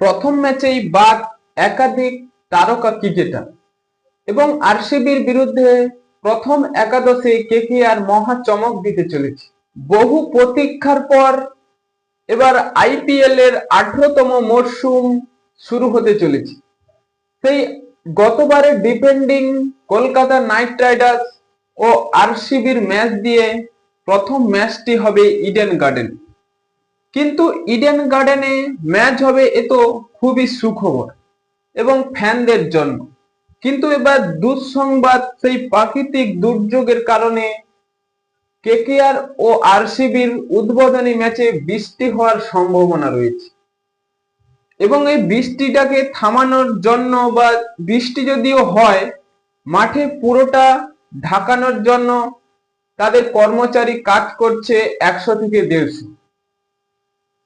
প্রথম ম্যাচেই বাদ একাধিক তারকা ক্রিকেটার এবং আরসিবির বিরুদ্ধে প্রথম একাদশে কেকেআর মহা চমক দিতে চলেছে। বহু প্রতীক্ষার পর এবার আইপিএল এর 18তম মরশুম শুরু হতে চলেছে। সেই গতবারের ডিফেন্ডিং কলকাতা নাইট রাইডার্স ও আরসিবির ম্যাচ দিয়ে প্রথম ম্যাচটি হবে ইডেন গার্ডেন। কিন্তু ইডেন গার্ডেনে ম্যাচ হবে এ তো খুবই সুখবর এবং ফ্যানদের জন্য, কিন্তু এবার দুঃসংবাদ, সেই প্রাকৃতিক দুর্যোগের কারণে কেকেআর ও আরসিবির উদ্বোধনী ম্যাচে বৃষ্টি হওয়ার সম্ভাবনা রয়েছে এবং এই বৃষ্টিটাকে থামানোর জন্য বা বৃষ্টি যদিও হয়, মাঠে পুরোটা ঢাকানোর জন্য তাদের কর্মচারী কাজ করছে 100 থেকে 150।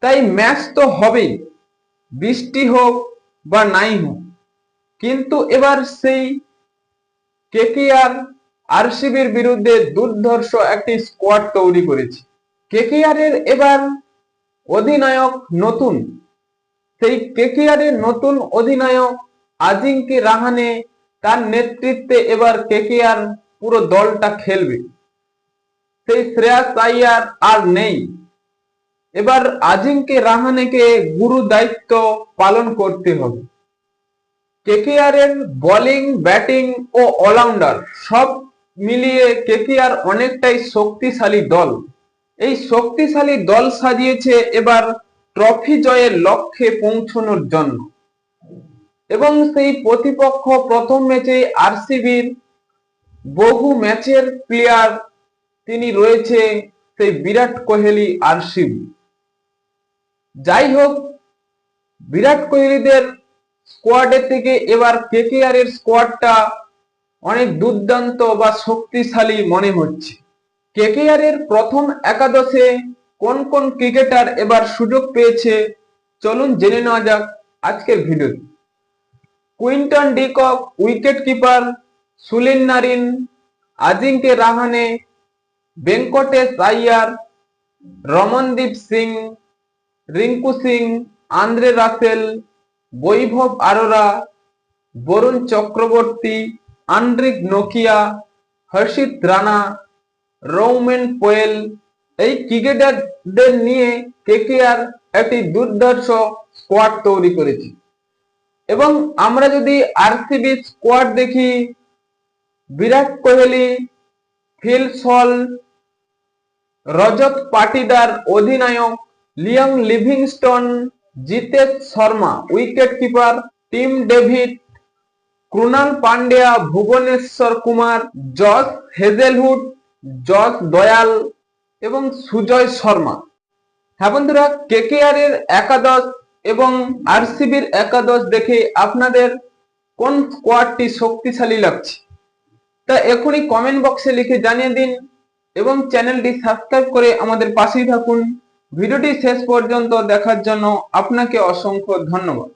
তাই ম্যাচ তো হবেই, বৃষ্টি হোক বা নাই হোক। কিন্তু এবার সেই কেকেআর আরসিবির বিরুদ্ধে দুর্ধর্ষ একটি স্কোয়াড তৈরি করেছে। কেকেআর এর এবার অধিনায়ক নতুন, সেই কেকেআর এর নতুন অধিনায়ক আজিঙ্কে রাহানে, তার নেতৃত্বে এবার কেকেআর পুরো দলটা খেলবে। সেই শ্রেয়াস আইয়ার আর নেই, এবার আজিঙ্কে রাহানেকে গুরু দায়িত্ব পালন করতে হবে। কেকেআর এর বোলিং, ব্যাটিং ও অলরাউন্ডার সব মিলিয়ে কেকেআর অনেকটাই শক্তিশালী দল। এই শক্তিশালী দল সাজিয়েছে এবার ট্রফি জয়ের লক্ষ্যে পৌঁছানোর জন্য। এবং সেই প্রতিপক্ষ প্রথম ম্যাচে আরসিবির বহু ম্যাচের প্লেয়ার, তিনি রয়েছে সেই বিরাট কোহলি আরসিবি। যাই হোক, বিরাট কোহলিদের স্কোয়াডের থেকে এবার কেকেআর এর স্কোয়াডটা অনেক দুর্দান্ত বা শক্তিশালী মনে হচ্ছে। কেকেআর এর প্রথম একাদশে কোন কোন ক্রিকেটার এবার সুযোগ পেয়েছে, চলুন জেনে নেওয়া যাক আজকের ভিডিওতে। Quinton de Kock wicket keeper, Sunil Narine, Ajinkya Rahane, Venkatesh Iyer, Ramandeep Singh, Rinku Singh, Andre Russell, Vaibhav Arora, Varun Chakravarthy, Anrich নোকিয়া, হর্ষিত রানা, রৌমেন পোয়েল, এই ক্রিকেটারদের নিয়ে কেকেআর একটি দুর্ধর্ষ স্কোয়াড তৈরি করেছে। এবং আমরা যদি আরসিবি স্কোয়াড দেখি, বিরাট কোহলি, ফিল সল্ট, রজত পাটিদার অধিনায়ক, Liam Livingstone, Jitesh Sharma wicket keeper, Tim David, Krunal Pandya, Bhuvneshwar Kumar, Josh Hazlewood, জস দয়াল এবং সুজয় শর্মা। হ্যাঁ বন্ধুরা, কেকেআর এর একাদশ এবং আরসিবির একাদশ দেখে আপনাদের কোন স্কোয়াডটি শক্তিশালী লাগছে তা এখনই কমেন্ট বক্সে লিখে জানিয়ে দিন এবং চ্যানেলটি সাবস্ক্রাইব করে আমাদের পাশেই থাকুন। ভিডিওটি শেষ পর্যন্ত দেখার জন্য আপনাকে অসংখ্য ধন্যবাদ।